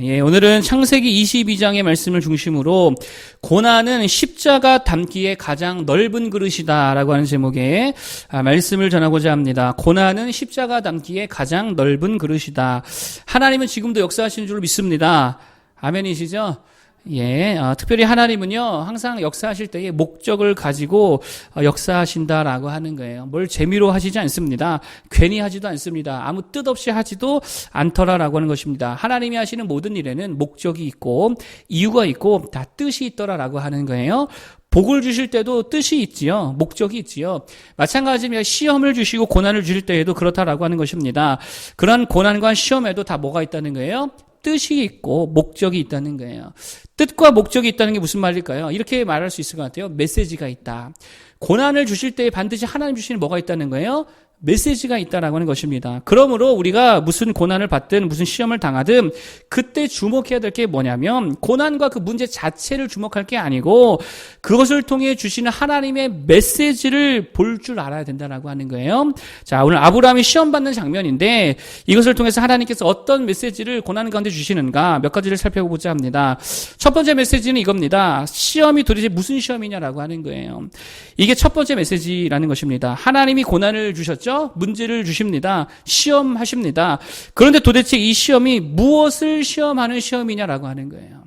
예, 오늘은 창세기 22장의 말씀을 중심으로 고난은 십자가 담기에 가장 넓은 그릇이다라고 하는 제목의 말씀을 전하고자 합니다. 고난은 십자가 담기에 가장 넓은 그릇이다. 하나님은 지금도 역사하시는 줄로 믿습니다. 아멘이시죠? 예, 특별히 하나님은요, 항상 역사하실 때에 목적을 가지고 역사하신다라고 하는 거예요. 뭘 재미로 하시지 않습니다. 괜히 하지도 않습니다. 아무 뜻 없이 하지도 않더라라고 하는 것입니다. 하나님이 하시는 모든 일에는 목적이 있고, 이유가 있고, 다 뜻이 있더라라고 하는 거예요. 복을 주실 때도 뜻이 있지요. 목적이 있지요. 마찬가지로 시험을 주시고 고난을 주실 때에도 그렇다라고 하는 것입니다. 그런 고난과 시험에도 다 뭐가 있다는 거예요? 뜻이 있고 목적이 있다는 거예요. 뜻과 목적이 있다는 게 무슨 말일까요? 이렇게 말할 수 있을 것 같아요. 메시지가 있다. 고난을 주실 때 반드시 하나님 주시는 뭐가 있다는 거예요? 메시지가 있다라고 하는 것입니다. 그러므로 우리가 무슨 고난을 받든 무슨 시험을 당하든 그때 주목해야 될 게 뭐냐면 고난과 그 문제 자체를 주목할 게 아니고 그것을 통해 주시는 하나님의 메시지를 볼 줄 알아야 된다라고 하는 거예요. 자, 오늘 아브라함이 시험 받는 장면인데 이것을 통해서 하나님께서 어떤 메시지를 고난 가운데 주시는가 몇 가지를 살펴보고자 합니다. 첫 번째 메시지는 이겁니다. 시험이 도대체 무슨 시험이냐라고 하는 거예요. 이게 첫 번째 메시지라는 것입니다. 하나님이 고난을 주셨죠? 문제를 주십니다. 시험하십니다. 그런데 도대체 이 시험이 무엇을 시험하는 시험이냐라고 하는 거예요.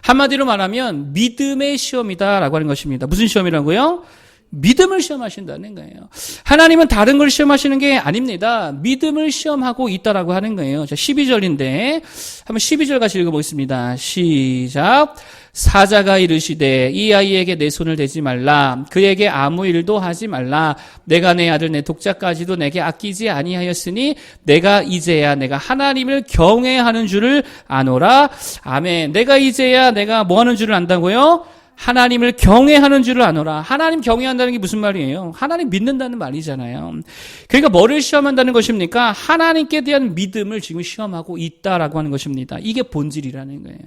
한마디로 말하면 믿음의 시험이다라고 하는 것입니다. 무슨 시험이라고요? 믿음을 시험하신다는 거예요. 하나님은 다른 걸 시험하시는 게 아닙니다. 믿음을 시험하고 있다라고 하는 거예요. 자, 12절인데 한번 12절 같이 읽어보겠습니다. 시작. 사자가 이르시되 이 아이에게 내 손을 대지 말라. 그에게 아무 일도 하지 말라. 내가 내 아들 내 독자까지도 내게 아끼지 아니하였으니 내가 이제야 내가 하나님을 경외하는 줄을 아노라. 아멘. 내가 이제야 내가 뭐 하는 줄을 안다고요? 하나님을 경외하는 줄을 아노라. 하나님 경외한다는 게 무슨 말이에요? 하나님 믿는다는 말이잖아요. 그러니까 뭐를 시험한다는 것입니까? 하나님께 대한 믿음을 지금 시험하고 있다라고 하는 것입니다. 이게 본질이라는 거예요.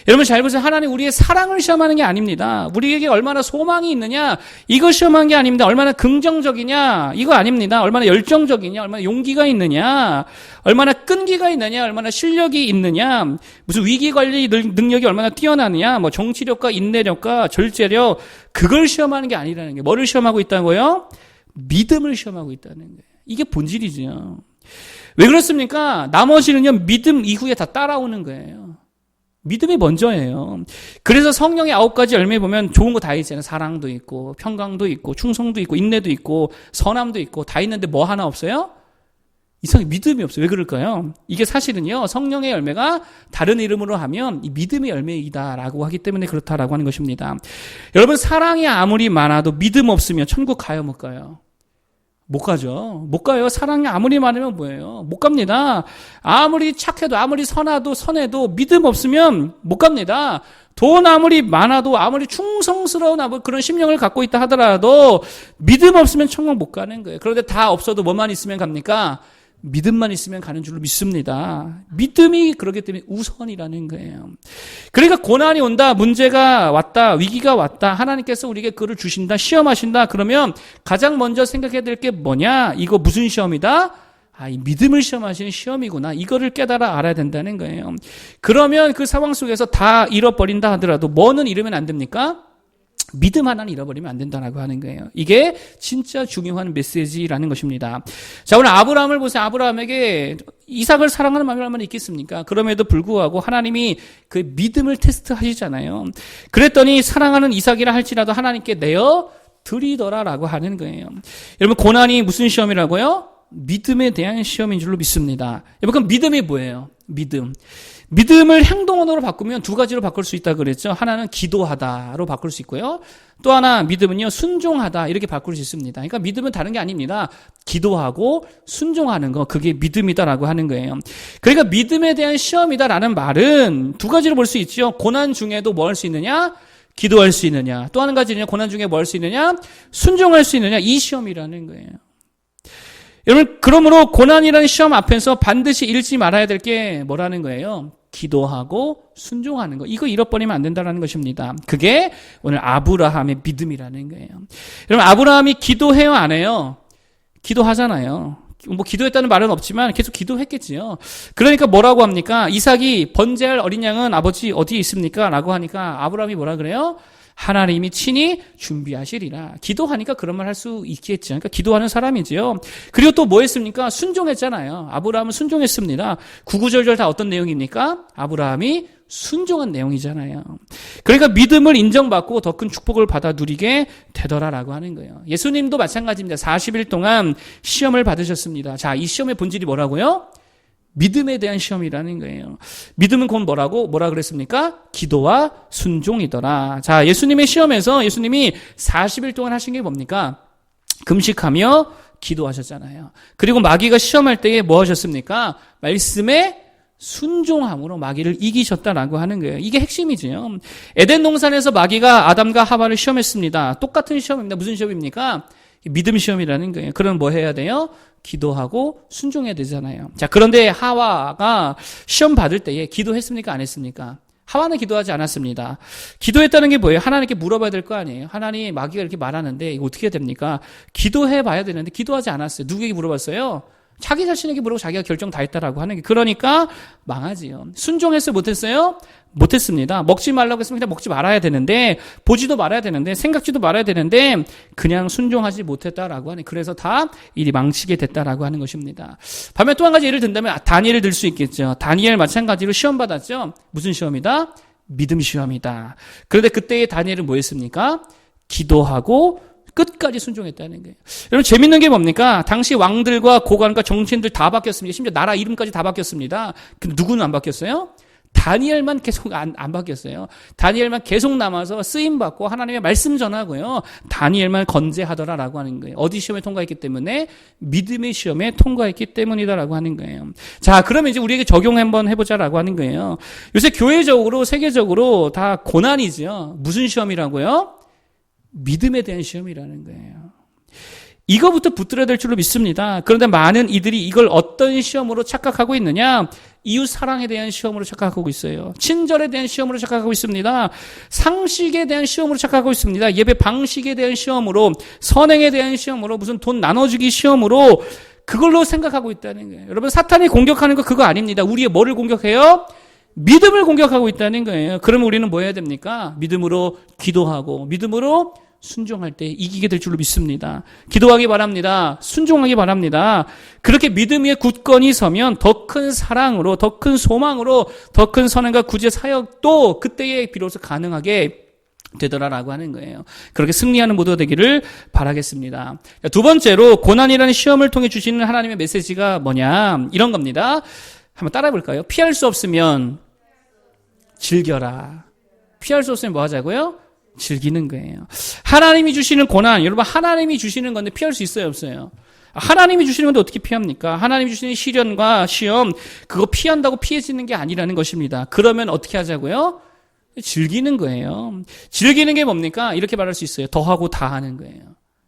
여러분 잘 보세요. 하나님 우리의 사랑을 시험하는 게 아닙니다. 우리에게 얼마나 소망이 있느냐 이거 시험하는 게 아닙니다. 얼마나 긍정적이냐 이거 아닙니다. 얼마나 열정적이냐 얼마나 용기가 있느냐 얼마나 끈기가 있느냐 얼마나 실력이 있느냐 무슨 위기관리 능력이 얼마나 뛰어나느냐 뭐 정치력과 인내력과 절제력 그걸 시험하는 게 아니라는 게 뭐를 시험하고 있다고요? 믿음을 시험하고 있다는 거예요. 이게 본질이죠. 왜 그렇습니까? 나머지는요 믿음 이후에 다 따라오는 거예요. 믿음이 먼저예요. 그래서 성령의 9가지 열매 보면 좋은 거 다 있잖아요. 사랑도 있고 평강도 있고 충성도 있고 인내도 있고 선함도 있고 다 있는데 뭐 하나 없어요? 이상하게 믿음이 없어요. 왜 그럴까요? 이게 사실은요 성령의 열매가 다른 이름으로 하면 이 믿음의 열매이다라고 하기 때문에 그렇다라고 하는 것입니다. 여러분 사랑이 아무리 많아도 믿음 없으면 천국 가요 못 가요? 못 가죠. 못 가요. 사랑이 아무리 많으면 뭐예요? 못 갑니다. 아무리 착해도 아무리 선해도 믿음 없으면 못 갑니다. 돈 아무리 많아도 아무리 충성스러운 그런 심령을 갖고 있다 하더라도 믿음 없으면 천국 못 가는 거예요. 그런데 다 없어도 뭐만 있으면 갑니까? 믿음만 있으면 가는 줄로 믿습니다. 믿음이 그렇기 때문에 우선이라는 거예요. 그러니까 고난이 온다, 문제가 왔다, 위기가 왔다, 하나님께서 우리에게 그를 주신다, 시험하신다, 그러면 가장 먼저 생각해야 될 게 뭐냐? 이거 무슨 시험이다? 이 믿음을 시험하시는 시험이구나. 이거를 깨달아 알아야 된다는 거예요. 그러면 그 상황 속에서 다 잃어버린다 하더라도 뭐는 잃으면 안 됩니까? 믿음 하나는 잃어버리면 안 된다라고 하는 거예요. 이게 진짜 중요한 메시지라는 것입니다. 자, 오늘 아브라함을 보세요. 아브라함에게 이삭을 사랑하는 마음이 얼마나 있겠습니까? 그럼에도 불구하고 하나님이 그 믿음을 테스트하시잖아요. 그랬더니 사랑하는 이삭이라 할지라도 하나님께 내어 드리더라라고 하는 거예요. 여러분 고난이 무슨 시험이라고요? 믿음에 대한 시험인 줄로 믿습니다. 여러분 그럼 믿음이 뭐예요? 믿음을 행동언어로 바꾸면 두 가지로 바꿀 수 있다고 그랬죠. 하나는 기도하다로 바꿀 수 있고요. 또 하나 믿음은요 순종하다 이렇게 바꿀 수 있습니다. 그러니까 믿음은 다른 게 아닙니다. 기도하고 순종하는 거 그게 믿음이다라고 하는 거예요. 그러니까 믿음에 대한 시험이다라는 말은 두 가지로 볼 수 있죠. 고난 중에도 뭐 할 수 있느냐? 기도할 수 있느냐? 또 한 가지는요. 고난 중에 뭐 할 수 있느냐? 순종할 수 있느냐? 이 시험이라는 거예요. 여러분 그러므로 고난이라는 시험 앞에서 반드시 잃지 말아야 될 게 뭐라는 거예요? 기도하고 순종하는 거. 이거 잃어버리면 안 된다는 것입니다. 그게 오늘 아브라함의 믿음이라는 거예요. 여러분 아브라함이 기도해요 안 해요? 기도하잖아요. 뭐 기도했다는 말은 없지만 계속 기도했겠지요. 그러니까 뭐라고 합니까? 이삭이 번제할 어린 양은 아버지 어디에 있습니까? 라고 하니까 아브라함이 뭐라 그래요? 하나님이 친히 준비하시리라. 기도하니까 그런 말 할 수 있겠죠. 그러니까 기도하는 사람이지요. 그리고 또 뭐 했습니까? 순종했잖아요. 아브라함은 순종했습니다. 구구절절 다 어떤 내용입니까? 아브라함이 순종한 내용이잖아요. 그러니까 믿음을 인정받고 더 큰 축복을 받아 누리게 되더라라고 하는 거예요. 예수님도 마찬가지입니다. 40일 동안 시험을 받으셨습니다. 자, 이 시험의 본질이 뭐라고요? 믿음에 대한 시험이라는 거예요. 믿음은 곧 뭐라 그랬습니까? 기도와 순종이더라. 자, 예수님의 시험에서 예수님이 40일 동안 하신 게 뭡니까? 금식하며 기도하셨잖아요. 그리고 마귀가 시험할 때에 뭐 하셨습니까? 말씀에 순종함으로 마귀를 이기셨다라고 하는 거예요. 이게 핵심이지요. 에덴 동산에서 마귀가 아담과 하와를 시험했습니다. 똑같은 시험입니다. 무슨 시험입니까? 믿음 시험이라는 거예요. 그럼 뭐 해야 돼요? 기도하고 순종해야 되잖아요. 자, 그런데 하와가 시험 받을 때에 기도했습니까? 안 했습니까? 하와는 기도하지 않았습니다. 기도했다는 게 뭐예요? 하나님께 물어봐야 될 거 아니에요? 하나님, 마귀가 이렇게 말하는데 이거 어떻게 해야 됩니까? 기도해 봐야 되는데 기도하지 않았어요. 누구에게 물어봤어요? 자기 자신에게 물어보고 자기가 결정 다 했다라고 하는 게, 그러니까 망하지요. 순종했어요? 못했어요? 못했습니다. 먹지 말라고 했으면 그냥 먹지 말아야 되는데, 보지도 말아야 되는데, 생각지도 말아야 되는데 그냥 순종하지 못했다라고 하네. 그래서 다 일이 망치게 됐다라고 하는 것입니다. 반면 또 한 가지 예를 든다면 다니엘을 들 수 있겠죠. 다니엘 마찬가지로 시험 받았죠. 무슨 시험이다? 믿음 시험이다. 그런데 그때의 다니엘은 뭐 했습니까? 기도하고 끝까지 순종했다는 거예요. 여러분, 재밌는 게 뭡니까? 당시 왕들과 고관과 정치인들 다 바뀌었습니다. 심지어 나라 이름까지 다 바뀌었습니다. 근데 누구는 안 바뀌었어요? 다니엘만 계속 안 바뀌었어요. 다니엘만 계속 남아서 쓰임받고 하나님의 말씀 전하고요. 다니엘만 건재하더라라고 하는 거예요. 어디 시험에 통과했기 때문에? 믿음의 시험에 통과했기 때문이다라고 하는 거예요. 자, 그러면 이제 우리에게 적용 한번 해보자라고 하는 거예요. 요새 교회적으로, 세계적으로 다 고난이죠. 무슨 시험이라고요? 믿음에 대한 시험이라는 거예요. 이거부터 붙들어야 될 줄로 믿습니다. 그런데 많은 이들이 이걸 어떤 시험으로 착각하고 있느냐? 이웃 사랑에 대한 시험으로 착각하고 있어요. 친절에 대한 시험으로 착각하고 있습니다. 상식에 대한 시험으로 착각하고 있습니다. 예배 방식에 대한 시험으로, 선행에 대한 시험으로, 무슨 돈 나눠주기 시험으로 그걸로 생각하고 있다는 거예요. 여러분, 사탄이 공격하는 거 그거 아닙니다. 우리의 뭐를 공격해요? 믿음을 공격하고 있다는 거예요. 그러면 우리는 뭐 해야 됩니까? 믿음으로 기도하고 믿음으로 순종할 때 이기게 될 줄로 믿습니다. 기도하기 바랍니다. 순종하기 바랍니다. 그렇게 믿음 위에 굳건히 서면 더 큰 사랑으로, 더 큰 소망으로, 더 큰 선행과 구제 사역도 그때에 비로소 가능하게 되더라라고 하는 거예요. 그렇게 승리하는 모두가 되기를 바라겠습니다. 두 번째로 고난이라는 시험을 통해 주시는 하나님의 메시지가 뭐냐? 이런 겁니다. 한번 따라해 볼까요? 피할 수 없으면 즐겨라. 피할 수 없으면 뭐 하자고요? 즐기는 거예요. 하나님이 주시는 고난, 여러분, 하나님이 주시는 건데 피할 수 있어요, 없어요? 하나님이 주시는 건데 어떻게 피합니까? 하나님이 주시는 시련과 시험, 그거 피한다고 피해지는 게 아니라는 것입니다. 그러면 어떻게 하자고요? 즐기는 거예요. 즐기는 게 뭡니까? 이렇게 말할 수 있어요. 더하고 다하는 거예요.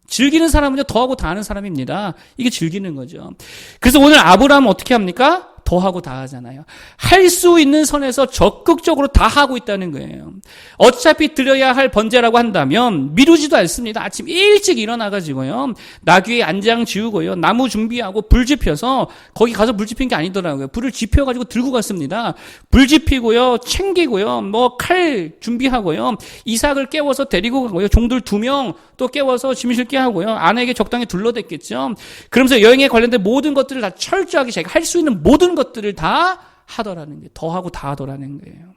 즐기는 사람은요, 더하고 다하는 사람입니다. 이게 즐기는 거죠. 그래서 오늘 아브라함은 어떻게 합니까? 더하고 다하잖아요. 할 수 있는 선에서 적극적으로 다하고 있다는 거예요. 어차피 드려야 할 번제라고 한다면 미루지도 않습니다. 아침 일찍 일어나가지고요. 나귀의 안장 지우고요. 나무 준비하고 불 지펴서, 거기 가서 불 지핀 게 아니더라고요. 불을 지펴가지고 들고 갔습니다. 불 지피고요. 챙기고요. 뭐 칼 준비하고요. 이삭을 깨워서 데리고 가고요. 종들 2명 또 깨워서 짐 실게 하고요. 아내에게 적당히 둘러댔겠죠. 그러면서 여행에 관련된 모든 것들을 다 철저하게 자기가 할 수 있는 모든 것들을 다 하더라는 거예요. 더하고 다하더라는 거예요.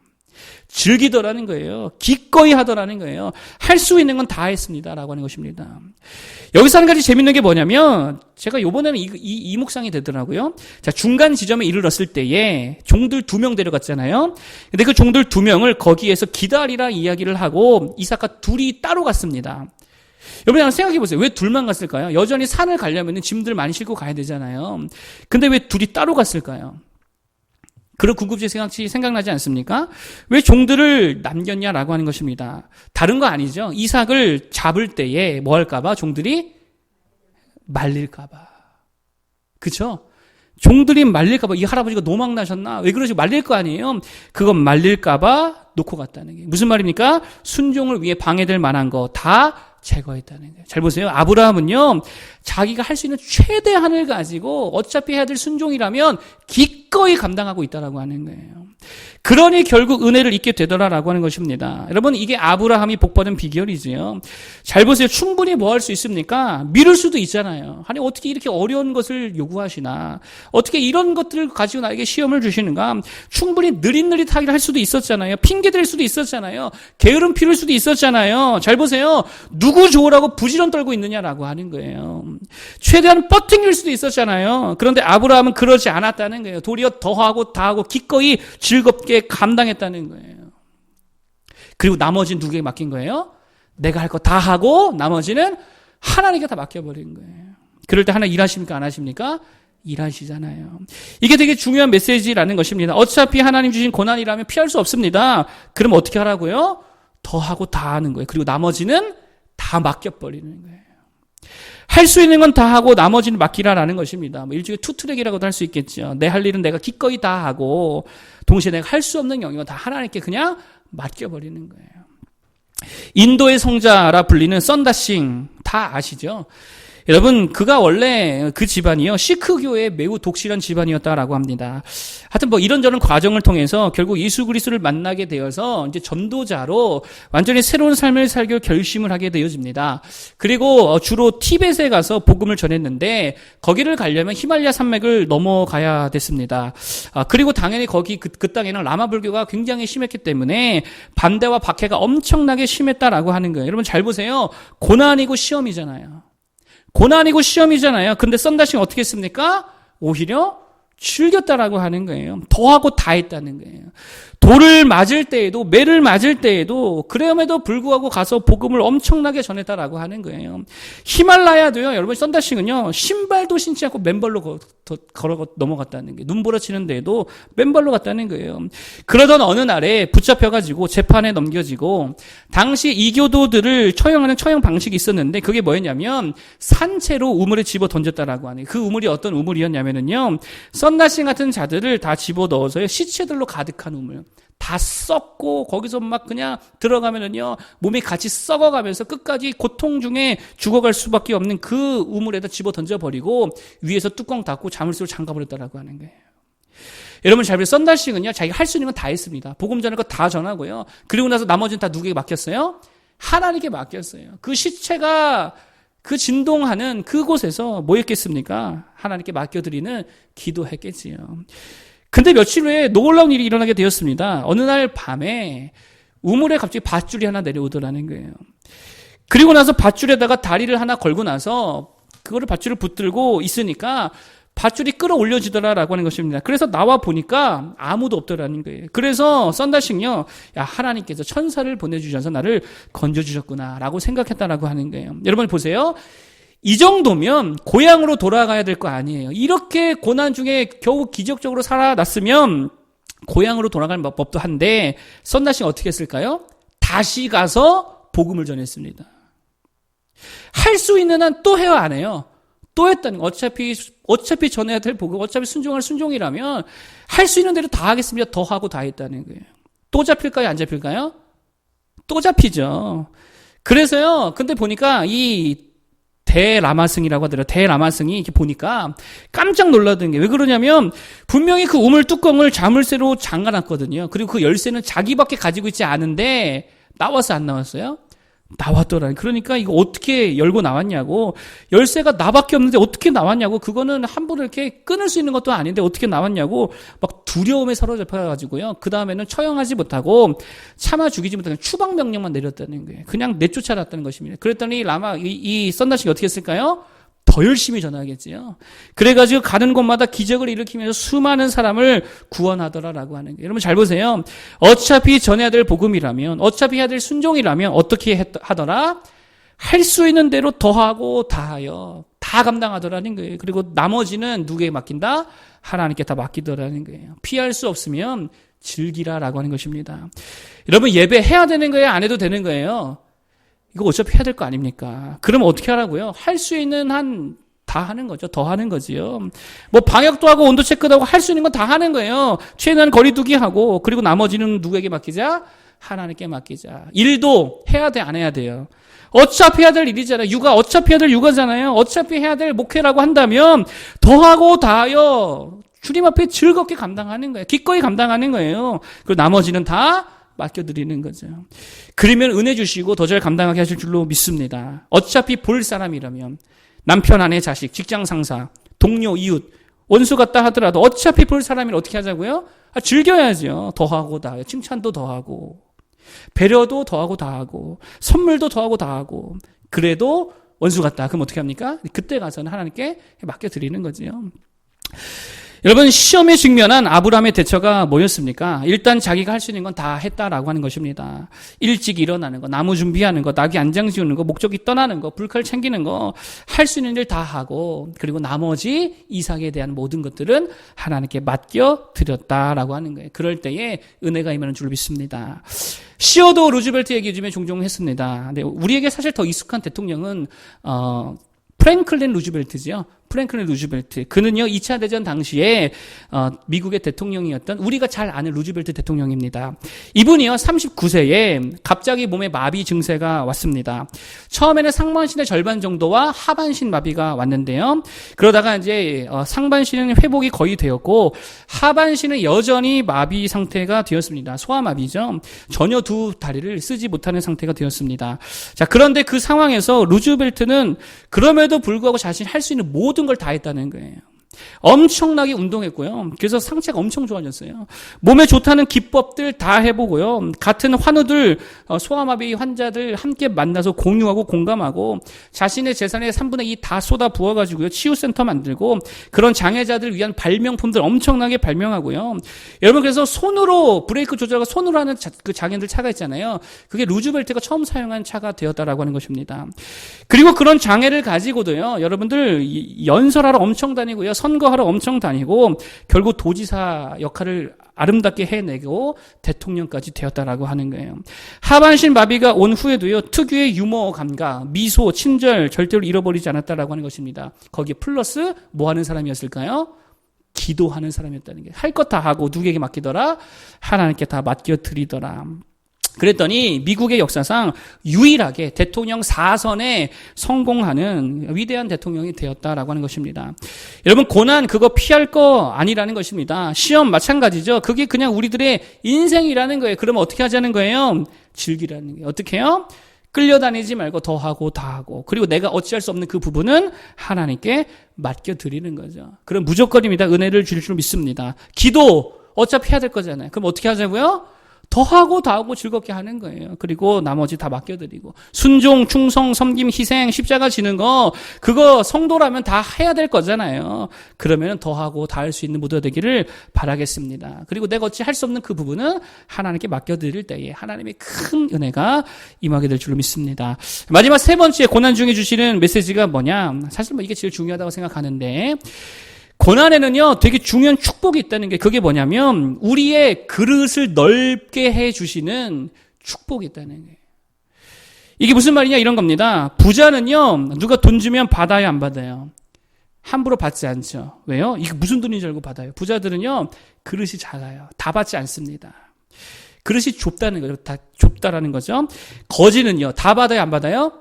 즐기더라는 거예요. 기꺼이 하더라는 거예요. 할 수 있는 건 다 했습니다라고 하는 것입니다. 여기서 한 가지 재밌는 게 뭐냐면, 제가 이번에는 이 묵상이 되더라고요. 자, 중간 지점에 이르렀을 때에 종들 2명 데려갔잖아요. 근데 그 종들 2명을 거기에서 기다리라 이야기를 하고 이삭과 둘이 따로 갔습니다. 여러분, 한번 생각해 보세요. 왜 둘만 갔을까요? 여전히 산을 가려면 짐들 많이 싣고 가야 되잖아요. 근데 왜 둘이 따로 갔을까요? 그런 궁금증이 생각나지 않습니까? 왜 종들을 남겼냐라고 하는 것입니다. 다른 거 아니죠. 이삭을 잡을 때에 뭐 할까봐? 종들이 말릴까봐. 그쵸? 종들이 말릴까봐. 이 할아버지가 노망 나셨나? 왜 그러지? 말릴 거 아니에요? 그건 말릴까봐 놓고 갔다는 게. 무슨 말입니까? 순종을 위해 방해될 만한 거 다 제거했다는 거예요. 잘 보세요. 아브라함은요, 자기가 할 수 있는 최대한을 가지고 어차피 해야 될 순종이라면 기꺼이 감당하고 있다라고 하는 거예요. 그러니 결국 은혜를 잊게 되더라라고 하는 것입니다. 여러분, 이게 아브라함이 복받은 비결이지요. 잘 보세요. 충분히 뭐 할 수 있습니까? 미룰 수도 있잖아요. 아니, 어떻게 이렇게 어려운 것을 요구하시나? 어떻게 이런 것들을 가지고 나에게 시험을 주시는가? 충분히 느릿느릿하게 할 수도 있었잖아요. 핑계댈 수도 있었잖아요. 게으름 피울 수도 있었잖아요. 잘 보세요. 누구 좋으라고 부지런 떨고 있느냐라고 하는 거예요. 최대한 뻗팅길 수도 있었잖아요. 그런데 아브라함은 그러지 않았다는 거예요. 도리어 더하고 다하고 기꺼이 즐겁게 감당했다는 거예요. 그리고 나머지는 누구에게 맡긴 거예요? 내가 할 거 다 하고 나머지는 하나님께 다 맡겨버린 거예요. 그럴 때 하나님 일하십니까? 안 하십니까? 일하시잖아요. 이게 되게 중요한 메시지라는 것입니다. 어차피 하나님 주신 고난이라면 피할 수 없습니다. 그럼 어떻게 하라고요? 더 하고 다 하는 거예요. 그리고 나머지는 다 맡겨버리는 거예요. 할 수 있는 건 다 하고 나머지는 맡기라라는 것입니다. 뭐 일종의 투트랙이라고도 할 수 있겠죠. 내 할 일은 내가 기꺼이 다 하고 동시에 내가 할 수 없는 영역은 다 하나님께 그냥 맡겨버리는 거예요. 인도의 성자라 불리는 썬다싱 다 아시죠? 여러분, 그가 원래 그 집안이요, 시크교의 매우 독실한 집안이었다라고 합니다. 하여튼 뭐 이런저런 과정을 통해서 결국 예수 그리스도를 만나게 되어서 이제 전도자로 완전히 새로운 삶을 살기로 결심을 하게 되어집니다. 그리고 주로 티벳에 가서 복음을 전했는데 거기를 가려면 히말라야 산맥을 넘어가야 됐습니다. 그리고 당연히 거기 그 땅에는 라마 불교가 굉장히 심했기 때문에 반대와 박해가 엄청나게 심했다라고 하는 거예요. 여러분 잘 보세요. 고난이고 시험이잖아요. 고난이고 시험이잖아요. 근데 썬다싱 어떻게 했습니까? 오히려 즐겼다라고 하는 거예요. 더하고 다 했다는 거예요. 돌을 맞을 때에도, 매를 맞을 때에도 그럼에도 불구하고 가서 복음을 엄청나게 전했다라고 하는 거예요. 히말라야도요, 여러분 썬다싱은요, 신발도 신지 않고 맨발로 걸어 넘어갔다는 거예요. 눈보라치는 데에도 맨발로 갔다는 거예요. 그러던 어느 날에 붙잡혀가지고 재판에 넘겨지고, 당시 이교도들을 처형하는 처형 방식이 있었는데, 그게 뭐였냐면, 산채로 우물에 집어 던졌다라고 하는 거예요. 그 우물이 어떤 우물이었냐면요, 썬다싱 같은 자들을 다 집어 넣어서요, 시체들로 가득한 우물. 다 썩고 거기서 막 그냥 들어가면은요 몸이 같이 썩어가면서 끝까지 고통 중에 죽어갈 수밖에 없는 그 우물에다 집어 던져버리고 위에서 뚜껑 닫고 자물쇠로 잠가버렸다라고 하는 거예요. 여러분 잘 보세요. 썬다싱은요 자기가 할 수 있는 건 다 했습니다. 복음 전할 거 다 전하고요. 그리고 나서 나머지는 다 누구에게 맡겼어요? 하나님께 맡겼어요. 그 시체가 그 진동하는 그곳에서 뭐 했겠습니까? 하나님께 맡겨드리는 기도했겠지요. 근데 며칠 후에 놀라운 일이 일어나게 되었습니다. 어느 날 밤에 우물에 갑자기 밧줄이 하나 내려오더라는 거예요. 그리고 나서 밧줄에다가 다리를 하나 걸고 나서 그거를 밧줄을 붙들고 있으니까 밧줄이 끌어올려지더라라고 하는 것입니다. 그래서 나와 보니까 아무도 없더라는 거예요. 그래서 썬다싱요, 야 하나님께서 천사를 보내주셔서 나를 건져주셨구나라고 생각했다라고 하는 거예요. 여러분 보세요. 이 정도면 고향으로 돌아가야 될 거 아니에요. 이렇게 고난 중에 겨우 기적적으로 살아났으면 고향으로 돌아갈 법도 한데 썬다싱 어떻게 했을까요? 다시 가서 복음을 전했습니다. 할 수 있는 한 또 해요, 안 해요? 또 했다는 거. 어차피 전해야 될 복음, 어차피 순종할 순종이라면 할 수 있는 대로 다 하겠습니다. 더 하고 다 했다는 거예요. 또 잡힐까요? 안 잡힐까요? 또 잡히죠. 그래서요, 근데 보니까 이 대라마승이라고 하더라고요. 대라마승이 이렇게 보니까 깜짝 놀라던 게 왜 그러냐면 분명히 그 우물 뚜껑을 자물쇠로 잠가놨거든요. 그리고 그 열쇠는 자기밖에 가지고 있지 않은데 나와서 안 나왔어요? 나왔더라. 그러니까 이거 어떻게 열고 나왔냐고. 열쇠가 나밖에 없는데 어떻게 나왔냐고. 그거는 함부로 이렇게 끊을 수 있는 것도 아닌데 어떻게 나왔냐고. 막 두려움에 사로잡혀가지고요. 그 다음에는 처형하지 못하고 참아 죽이지 못하고 추방 명령만 내렸다는 거예요. 그냥 내쫓아놨다는 것입니다. 그랬더니 이 썬다싱이 어떻게 했을까요? 더 열심히 전하겠지요. 그래가지고 가는 곳마다 기적을 일으키면서 수많은 사람을 구원하더라라고 하는 거예요. 여러분 잘 보세요. 어차피 전해야 될 복음이라면, 어차피 해야 될 순종이라면 어떻게 하더라? 할 수 있는 대로 더하고 다하여 다 감당하더라는 거예요. 그리고 나머지는 누구에게 맡긴다? 하나님께 다 맡기더라는 거예요. 피할 수 없으면 즐기라라고 하는 것입니다. 여러분 예배해야 되는 거예요? 안 해도 되는 거예요? 이거 어차피 해야 될 거 아닙니까? 그럼 어떻게 하라고요? 할 수 있는 한 다 하는 거죠. 더 하는 거지요. 뭐 방역도 하고 온도 체크도 하고 할 수 있는 건 다 하는 거예요. 최대한 거리두기 하고 그리고 나머지는 누구에게 맡기자? 하나님께 맡기자. 일도 해야 돼, 안 해야 돼요? 어차피 해야 될 일이잖아요. 육아 어차피 해야 될 육아잖아요. 어차피 해야 될 목회라고 한다면 더하고 다하여 주님 앞에 즐겁게 감당하는 거예요. 기꺼이 감당하는 거예요. 그리고 나머지는 다 맡겨드리는 거죠. 그러면 은혜 주시고 더 잘 감당하게 하실 줄로 믿습니다. 어차피 볼 사람이라면 남편, 아내, 자식, 직장 상사, 동료, 이웃, 원수 같다 하더라도 어차피 볼 사람이면 어떻게 하자고요? 즐겨야죠. 더하고 다하여 칭찬도 더하고 배려도 더하고 다하고 선물도 더하고 다하고 그래도 원수 같다. 그럼 어떻게 합니까? 그때 가서는 하나님께 맡겨드리는 거지요. 여러분 시험에 직면한 아브라함의 대처가 뭐였습니까? 일단 자기가 할 수 있는 건 다 했다라고 하는 것입니다. 일찍 일어나는 거, 나무 준비하는 거, 나귀 안장 지우는 거, 목적이 떠나는 거, 불칼 챙기는 거, 할 수 있는 일 다 하고 그리고 나머지 이삭에 대한 모든 것들은 하나님께 맡겨드렸다라고 하는 거예요. 그럴 때에 은혜가 임하는 줄 믿습니다. 시어도 루즈벨트 얘기 요즘에 종종 했습니다. 근데 우리에게 사실 더 익숙한 대통령은 프랭클린 루즈벨트지요. 프랭클린 루즈벨트. 그는요, 2차 대전 당시에, 미국의 대통령이었던 우리가 잘 아는 루즈벨트 대통령입니다. 이분이요, 39세에 갑자기 몸에 마비 증세가 왔습니다. 처음에는 상반신의 절반 정도와 하반신 마비가 왔는데요. 그러다가 이제, 상반신은 회복이 거의 되었고, 하반신은 여전히 마비 상태가 되었습니다. 소아마비죠. 전혀 두 다리를 쓰지 못하는 상태가 되었습니다. 자, 그런데 그 상황에서 루즈벨트는 그럼에도 불구하고 자신이 할 수 있는 모든 걸 다 했다는 거예요. 엄청나게 운동했고요. 그래서 상체가 엄청 좋아졌어요. 몸에 좋다는 기법들 다 해보고요. 같은 환우들, 소아마비 환자들 함께 만나서 공유하고 공감하고 자신의 재산의 3분의 2 다 쏟아 부어가지고요. 치유센터 만들고 그런 장애자들 위한 발명품들 엄청나게 발명하고요. 여러분 그래서 손으로 브레이크 조절하고 손으로 하는 그 장애들 차가 있잖아요. 그게 루즈벨트가 처음 사용한 차가 되었다라고 하는 것입니다. 그리고 그런 장애를 가지고도요. 여러분들 연설하러 엄청 다니고요. 선거하러 엄청 다니고 결국 도지사 역할을 아름답게 해내고 대통령까지 되었다라고 하는 거예요. 하반신 마비가 온 후에도요. 특유의 유머 감각, 미소, 친절 절대로 잃어버리지 않았다라고 하는 것입니다. 거기에 플러스 뭐 하는 사람이었을까요? 기도하는 사람이었다는 게. 할 것 다 하고 누구에게 맡기더라? 하나님께 다 맡겨드리더라. 그랬더니 미국의 역사상 유일하게 대통령 4선에 성공하는 위대한 대통령이 되었다라고 하는 것입니다. 여러분 고난 그거 피할 거 아니라는 것입니다. 시험 마찬가지죠. 그게 그냥 우리들의 인생이라는 거예요. 그러면 어떻게 하자는 거예요? 즐기라는 거예요. 어떻게 해요? 끌려다니지 말고 더 하고 다 하고 그리고 내가 어찌할 수 없는 그 부분은 하나님께 맡겨드리는 거죠. 그럼 무조건입니다. 은혜를 주실 줄 믿습니다. 기도 어차피 해야 될 거잖아요. 그럼 어떻게 하자고요? 더하고 다하고 즐겁게 하는 거예요. 그리고 나머지 다 맡겨드리고 순종, 충성, 섬김, 희생, 십자가 지는 거 그거 성도라면 다 해야 될 거잖아요. 그러면 더하고 다할 수 있는 무도가 되기를 바라겠습니다. 그리고 내가 어찌 할 수 없는 그 부분은 하나님께 맡겨드릴 때에 하나님의 큰 은혜가 임하게 될 줄로 믿습니다. 마지막 세 번째 고난 중에 주시는 메시지가 뭐냐? 사실 뭐 이게 제일 중요하다고 생각하는데 고난에는요, 되게 중요한 축복이 있다는 게 그게 뭐냐면 우리의 그릇을 넓게 해주시는 축복이 있다는 거예요. 이게 무슨 말이냐 이런 겁니다. 부자는요, 누가 돈 주면 받아요, 안 받아요? 함부로 받지 않죠. 왜요? 이게 무슨 돈인 줄 알고 받아요. 부자들은요, 그릇이 작아요. 다 받지 않습니다. 그릇이 좁다는 거죠. 다 좁다라는 거죠. 거지는요, 다 받아요, 안 받아요?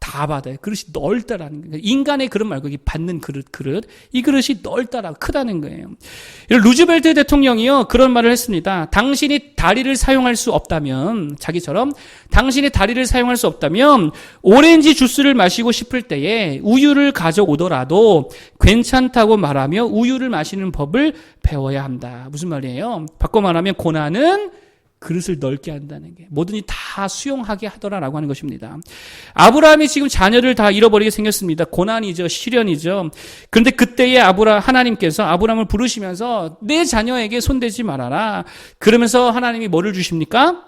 다 받아요. 그릇이 넓다라는 거예요. 인간의 그릇 말고 이 받는 그릇. 이 그릇이 넓다라고 크다는 거예요. 루즈벨트 대통령이요. 그런 말을 했습니다. 당신이 다리를 사용할 수 없다면 자기처럼 당신이 다리를 사용할 수 없다면 오렌지 주스를 마시고 싶을 때에 우유를 가져오더라도 괜찮다고 말하며 우유를 마시는 법을 배워야 한다. 무슨 말이에요? 바꿔 말하면 고난은 그릇을 넓게 한다는 게 뭐든지 다 수용하게 하더라라고 하는 것입니다. 아브라함이 지금 자녀를 다 잃어버리게 생겼습니다. 고난이죠. 시련이죠. 그런데 그때에 하나님께서 아브라함을 부르시면서 내 자녀에게 손대지 말아라. 그러면서 하나님이 뭐를 주십니까?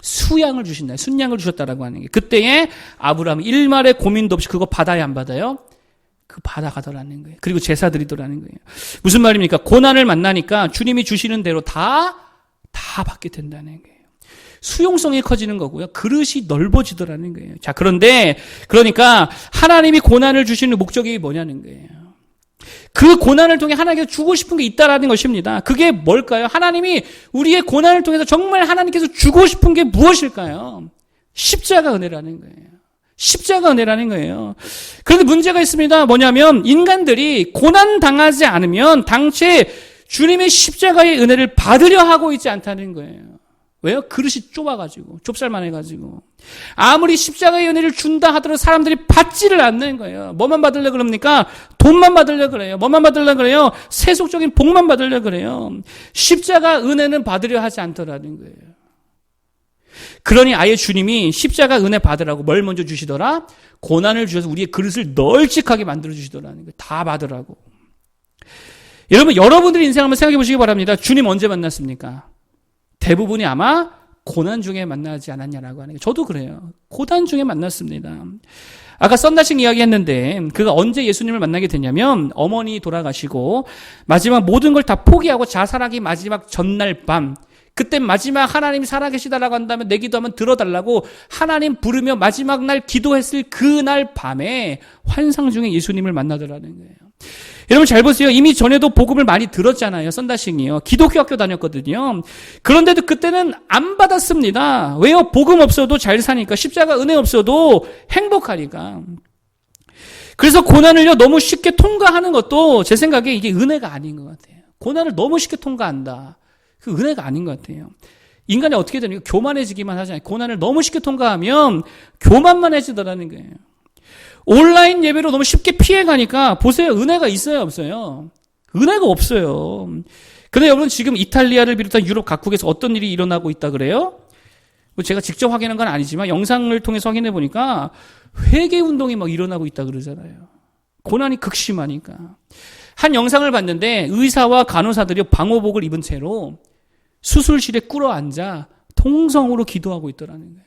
수양을 주신다. 순양을 주셨다라고 하는 게 그때에 아브라함이 일말의 고민도 없이 그거 받아야 안 받아요? 그 받아가더라는 거예요. 그리고 제사드리더라는 거예요. 무슨 말입니까? 고난을 만나니까 주님이 주시는 대로 다 받게 된다는 거예요. 수용성이 커지는 거고요. 그릇이 넓어지더라는 거예요. 자, 그러니까 하나님이 고난을 주시는 목적이 뭐냐는 거예요. 그 고난을 통해 하나님께서 주고 싶은 게 있다라는 것입니다. 그게 뭘까요? 하나님이 우리의 고난을 통해서 정말 하나님께서 주고 싶은 게 무엇일까요? 십자가 은혜라는 거예요. 십자가 은혜라는 거예요. 그런데 문제가 있습니다. 뭐냐면 인간들이 고난 당하지 않으면 당최 주님의 십자가의 은혜를 받으려 하고 있지 않다는 거예요. 왜요? 그릇이 좁아가지고, 좁쌀만 해가지고. 아무리 십자가의 은혜를 준다 하더라도 사람들이 받지를 않는 거예요. 뭐만 받으려고 그럽니까? 돈만 받으려고 그래요. 뭐만 받으려고 그래요? 세속적인 복만 받으려고 그래요. 십자가 은혜는 받으려 하지 않더라는 거예요. 그러니 아예 주님이 십자가 은혜 받으라고 뭘 먼저 주시더라? 고난을 주셔서 우리의 그릇을 널찍하게 만들어 주시더라는 거예요. 다 받으라고. 여러분, 여러분들의 인생 한번 생각해 보시기 바랍니다. 주님 언제 만났습니까? 대부분이 아마 고난 중에 만나지 않았냐라고 하는 게 저도 그래요. 고난 중에 만났습니다. 아까 썬다싱 이야기했는데 그가 언제 예수님을 만나게 됐냐면 어머니 돌아가시고 마지막 모든 걸 다 포기하고 자살하기 마지막 전날 밤 그때 마지막 하나님이 살아계시다라고 한다면 내 기도하면 들어달라고 하나님 부르며 마지막 날 기도했을 그날 밤에 환상 중에 예수님을 만나더라는 거예요. 여러분 잘 보세요. 이미 전에도 복음을 많이 들었잖아요. 썬다싱이요. 기독교 학교 다녔거든요. 그런데도 그때는 안 받았습니다. 왜요? 복음 없어도 잘 사니까. 십자가 은혜 없어도 행복하니까. 그래서 고난을요 너무 쉽게 통과하는 것도 제 생각에 이게 은혜가 아닌 것 같아요. 고난을 너무 쉽게 통과한다. 그 은혜가 아닌 것 같아요. 인간이 어떻게 되는 거 교만해지기만 하지 않아요. 고난을 너무 쉽게 통과하면 교만만 해지더라는 거예요. 온라인 예배로 너무 쉽게 피해가니까 보세요. 은혜가 있어요 없어요? 은혜가 없어요. 근데 여러분 지금 이탈리아를 비롯한 유럽 각국에서 어떤 일이 일어나고 있다 그래요? 제가 직접 확인한 건 아니지만 영상을 통해서 확인해 보니까 회개운동이 막 일어나고 있다 그러잖아요. 고난이 극심하니까. 한 영상을 봤는데 의사와 간호사들이 방호복을 입은 채로 수술실에 꿇어앉아 통성으로 기도하고 있더라는 거예요.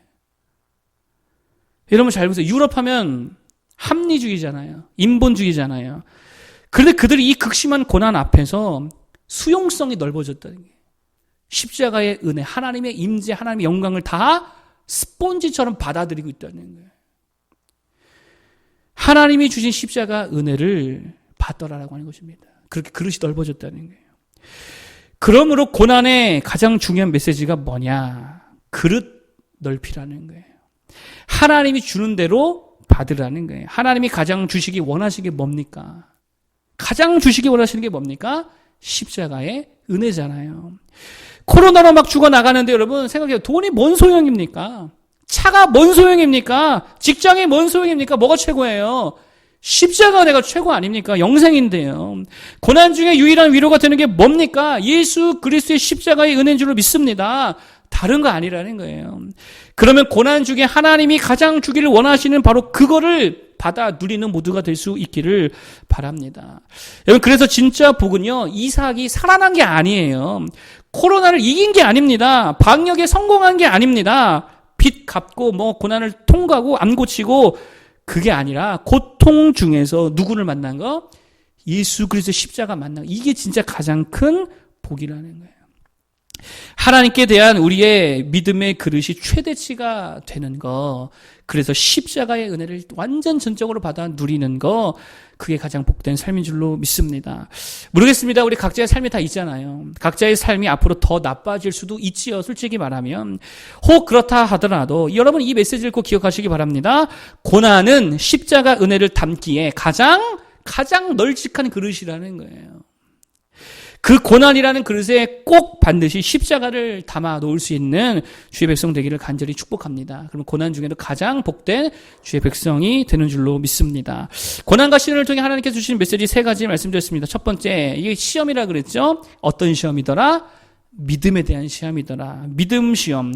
여러분 잘 보세요. 유럽 하면 합리주의잖아요. 인본주의잖아요. 그런데 그들이 이 극심한 고난 앞에서 수용성이 넓어졌다는 거예요. 십자가의 은혜, 하나님의 임재, 하나님의 영광을 다 스폰지처럼 받아들이고 있다는 거예요. 하나님이 주신 십자가 은혜를 받더라라고 하는 것입니다. 그렇게 그릇이 넓어졌다는 거예요. 그러므로 고난의 가장 중요한 메시지가 뭐냐? 그릇 넓히라는 거예요. 하나님이 주는 대로 받으라는 거예요. 하나님이 가장 주시기 원하시는 게 뭡니까? 가장 주시기 원하시는 게 뭡니까? 십자가의 은혜잖아요. 코로나로 막 죽어나가는데 여러분 생각해요. 돈이 뭔 소용입니까? 차가 뭔 소용입니까? 직장이 뭔 소용입니까? 뭐가 최고예요? 십자가 은혜가 최고 아닙니까? 영생인데요. 고난 중에 유일한 위로가 되는 게 뭡니까? 예수 그리스도의 십자가의 은혜인 줄로 믿습니다. 다른 거 아니라는 거예요. 그러면 고난 중에 하나님이 가장 주기를 원하시는 바로 그거를 받아 누리는 모두가 될 수 있기를 바랍니다. 여러분 그래서 진짜 복은요. 이삭이 살아난 게 아니에요. 코로나를 이긴 게 아닙니다. 방역에 성공한 게 아닙니다. 빚 갚고 뭐 고난을 통과하고 암 고치고 그게 아니라 고통 중에서 누구를 만난 거? 예수 그리스도 십자가 만난 거. 이게 진짜 가장 큰 복이라는 거예요. 하나님께 대한 우리의 믿음의 그릇이 최대치가 되는 거. 그래서 십자가의 은혜를 완전 전적으로 받아 누리는 거. 그게 가장 복된 삶인 줄로 믿습니다. 모르겠습니다. 우리 각자의 삶이 다 있잖아요. 각자의 삶이 앞으로 더 나빠질 수도 있지요. 솔직히 말하면. 혹 그렇다 하더라도 여러분 이 메시지를 꼭 기억하시기 바랍니다. 고난은 십자가 은혜를 담기에 가장 널찍한 그릇이라는 거예요. 그 고난이라는 그릇에 꼭 반드시 십자가를 담아 놓을 수 있는 주의 백성 되기를 간절히 축복합니다. 그럼 고난 중에도 가장 복된 주의 백성이 되는 줄로 믿습니다. 고난과 시련을 통해 하나님께서 주신 메시지 3가지 말씀드렸습니다. 첫 번째, 이게 시험이라 그랬죠? 어떤 시험이더라? 믿음에 대한 시험이더라. 믿음 시험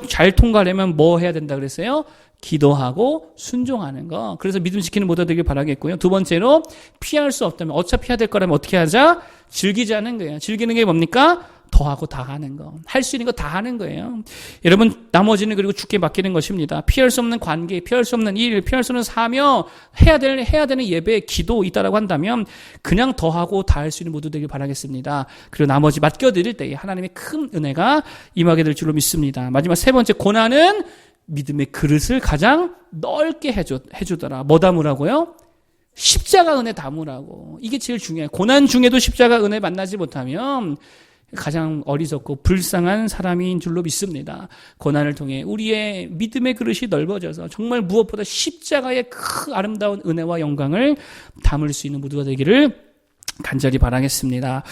잘 통과하려면 뭐 해야 된다 그랬어요? 기도하고 순종하는 거. 그래서 믿음 지키는 모두 되길 바라겠고요. 두 번째로 피할 수 없다면 어차피 해야 될 거라면 어떻게 하자? 즐기자는 거예요. 즐기는 게 뭡니까? 더하고 다 하는 거. 할 수 있는 거 다 하는 거예요. 여러분 나머지는 그리고 주께 맡기는 것입니다. 피할 수 없는 관계, 피할 수 없는 일, 피할 수 없는 사명, 해야 되는 예배, 기도 있다라고 한다면 그냥 더하고 다 할 수 있는 모두 되길 바라겠습니다. 그리고 나머지 맡겨드릴 때에 하나님의 큰 은혜가 임하게 될 줄로 믿습니다. 마지막 3번째, 고난은 믿음의 그릇을 가장 넓게 해주더라. 뭐 담으라고요? 십자가 은혜 담으라고. 이게 제일 중요해요. 고난 중에도 십자가 은혜 만나지 못하면 가장 어리석고 불쌍한 사람인 줄로 믿습니다. 고난을 통해 우리의 믿음의 그릇이 넓어져서 정말 무엇보다 십자가의 그 아름다운 은혜와 영광을 담을 수 있는 모두가 되기를 간절히 바라겠습니다.